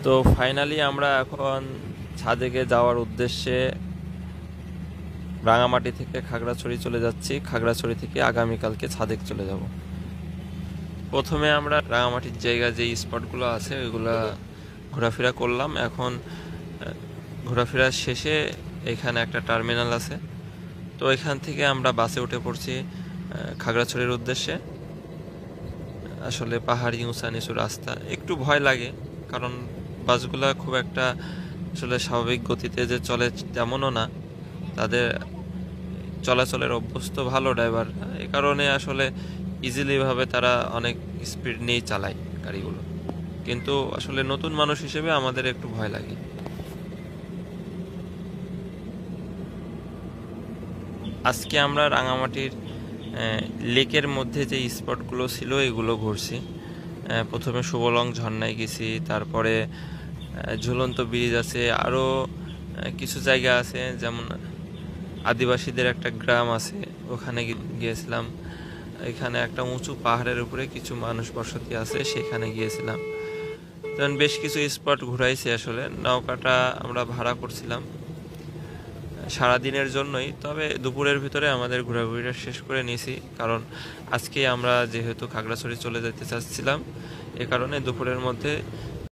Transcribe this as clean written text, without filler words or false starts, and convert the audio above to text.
তো ফাইনালি আমরা এখন ছাদেকে যাওয়ার উদ্দেশ্যে রাঙামাটি থেকে খাগড়াছড়ি চলে যাচ্ছি। খাগড়াছড়ি থেকে আগামীকালকে ছাদেক চলে যাব। প্রথমে আমরা রাঙামাটির জায়গা যে স্পটগুলো আছে ওইগুলো ঘোরাফেরা করলাম। এখন ঘোরাফেরা শেষে এখানে একটা টার্মিনাল আছে, তো এখান থেকে আমরা বাসে উঠে পড়ছি খাগড়াছড়ির উদ্দেশ্যে। আসলে পাহাড়ি উঁচা নিচু রাস্তা, একটু ভয় লাগে, কারণ বাসগুলা খুব একটা আসলে স্বাভাবিক গতিতে যে চলে তেমনও না। তাদের চলাচলের অভ্যস্ত ভালো ড্রাইভার, এই কারণে আসলে ইজিলি ভাবে তারা অনেক স্পিড নিয়েই চালায় গাড়িগুলো। কিন্তু আসলে নতুন মানুষ হিসেবে আমাদের একটু ভয় লাগে। আজকে আমরা রাঙামাটির লেকের মধ্যে যে স্পটগুলো ছিল এগুলো ঘুরছি। প্রথমে শুভলং ঝর্ণায় গেছি, তারপরে ঝুলন্ত ব্রিজ আছে, আরও কিছু জায়গা আছে, যেমন আদিবাসীদের একটা গ্রাম আছে, ওখানে গিয়েছিলাম। এখানে একটা উঁচু পাহাড়ের উপরে কিছু মানুষ বসতি আছে, সেখানে গিয়েছিলাম। তখন বেশ কিছু স্পট ঘুরাইছি। আসলে নৌকাটা আমরা ভাড়া করছিলাম সারাদিনের জন্যই, তবে দুপুরের ভিতরে আমাদের ঘোরাঘুরিটা শেষ করে নিয়েছি, কারণ আজকে আমরা যেহেতু খাগড়াছড়ি চলে যেতে চাচ্ছিলাম, এ কারণে দুপুরের মধ্যে